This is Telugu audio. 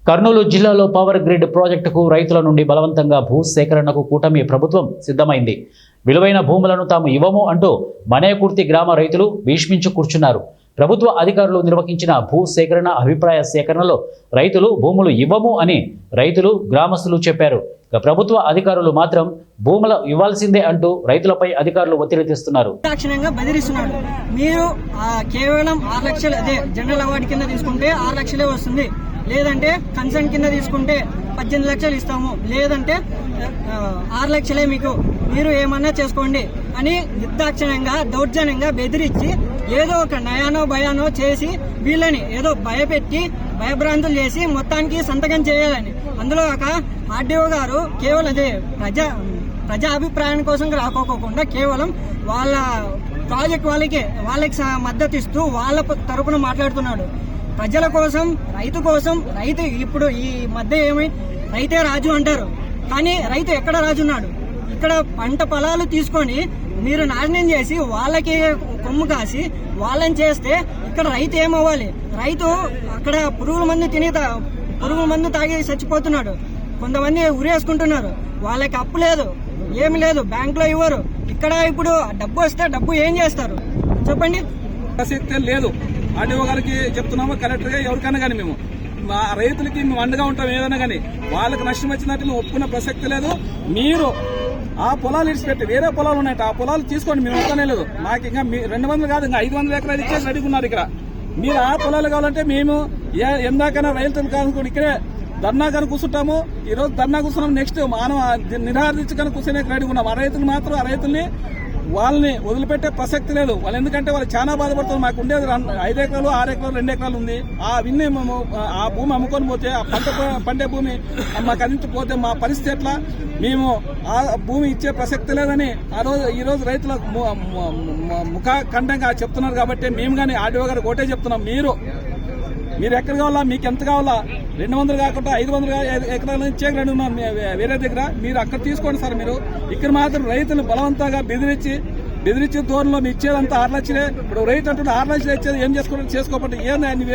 కర్నూలు జిల్లాలో పవర్ గ్రిడ్ ప్రాజెక్టుకు రైతుల నుండి బలవంతంగా భూ సేకరణకు కూటమి ప్రభుత్వం సిద్ధమైంది. విలువైన భూములను తాము ఇవ్వము అంటూ మనేకుర్తి గ్రామ రైతులు భీష్మించు కూర్చున్నారు. ప్రభుత్వ అధికారులు నిర్వహించిన భూ సేకరణ అభిప్రాయ సేకరణలో రైతులు భూములు ఇవ్వము అని రైతులు గ్రామస్తులు చెప్పారు. ప్రభుత్వ అధికారులు మాత్రం భూములు ఇవ్వాల్సిందే అంటూ రైతులపై అధికారులు ఒత్తిడి తెస్తున్నారు. మీరు కేవలం 6 లక్షలు అదే జనరల్ అవార్డు కింద తీసుకుంటే 6 లక్షలే వస్తుంది, లేదంటే కన్సర్న్ కింద తీసుకుంటే 18 లక్షలు ఇస్తాము, లేదంటే 6 లక్షలే మీకు, మీరు ఏమన్నా చేసుకోండి అని నిర్దాక్షిణ్యంగా దౌర్జన్యంగా బెదిరించి ఏదో ఒక నయానో భయానో చేసి వీళ్ళని ఏదో భయపెట్టి భయభ్రాంతులు చేసి మొత్తానికి సంతకం చేయాలని. అందులో ఒక ఆర్డీఓ గారు కేవలం అదే ప్రజా అభిప్రాయం కోసం రాకోకుండా కేవలం వాళ్ళ ప్రాజెక్ట్ వాళ్ళకి మద్దతు ఇస్తూ వాళ్ళ తరపున మాట్లాడుతున్నాడు. ప్రజల కోసం, రైతు ఇప్పుడు ఈ మధ్య రైతే రాజు అంటారు, కానీ రైతు ఎక్కడ రాజు ఉన్నాడు? ఇక్కడ పంట పొలాలు తీసుకొని మీరు నాశనం చేసి వాళ్ళకి కొమ్ము కాసి వాళ్ళని చేస్తే ఇక్కడ రైతు ఏమవ్వాలి? రైతు అక్కడ పురుగుల మందు తాగి చచ్చిపోతున్నాడు. కొంతమంది ఉరేసుకుంటున్నారు. వాళ్ళకి అప్పు లేదు, ఏమి లేదు, బ్యాంకులో ఇవ్వరు. ఇక్కడ ఇప్పుడు డబ్బు వస్తే డబ్బు ఏం చేస్తారు చెప్పండి? ప్రసక్తే లేదు. ఆర్డీఓ గారికి చెప్తున్నాము, కలెక్టర్ గా ఎవరికైనా కానీ మేము రైతులకి మేము అండగా ఉంటాం. ఏదైనా కానీ వాళ్ళకి నష్టం వచ్చినట్టు ఒప్పుకున్న ప్రసక్తి లేదు. మీరు ఆ పొలాలు ఇడిచిపెట్టి వేరే పొలాలు ఉన్నాయట, ఆ పొలాలు తీసుకోండి, మేము వస్తానే లేదు. నాకు ఇంకా 200 కాదు, ఇంకా 500 ఎకరాలు ఇచ్చేసి రెడీగా ఉన్నారు. ఇక్కడ మీరు ఆ పొలాలు కావాలంటే మేము ఎందాకైనా రైతులు కానుకోండి, ఇక్కడే ధర్నా కానీ కూర్చుంటాము. ఈ రోజు ధర్నా కూర్చున్నాం, నెక్స్ట్ మనం నిరాదరించుకొని కూర్చొని రెడీగా ఉన్నాం. ఆ రైతులు మాత్రం ఆ రైతుల్ని వాళ్ళని వదిలిపెట్టే ప్రసక్తి లేదు. వాళ్ళు ఎందుకంటే వాళ్ళు చాలా బాధపడుతుంది. మాకు ఉండేది 5 ఎకరాలు, 6 ఎకరాలు, 2 ఎకరాలు ఉంది. ఆ విన్ని మేము ఆ భూమి అమ్ముకొని పోతే, ఆ పండే భూమి మాకు అందించిపోతే మా పరిస్థితి ఎట్లా? మేము ఆ భూమి ఇచ్చే ప్రసక్తి లేదని ఈ రోజు రైతుల ముఖఖండంగా చెప్తున్నారు. కాబట్టి మేము కానీ ఆర్డీఓ గారికి ఒకటే చెప్తున్నాం, మీరు ఎక్కడ కావాలా, మీకు ఎంత కావాలా, 200 కాకుండా 500 ఎకరాలు ఇచ్చే రెడీ ఉన్నాం వేరే దగ్గర. మీరు అక్కడ తీసుకోండి సార్. మీరు ఇక్కడ మాత్రం రైతులు బలవంతంగా బెదిరించి దూరంలో మీ ఇచ్చేదంతా 6 లక్షలే. ఇప్పుడు రైతు అంటున్న 6 లక్షలు ఇచ్చేది ఏం చేసుకోకపోతే ఏంది?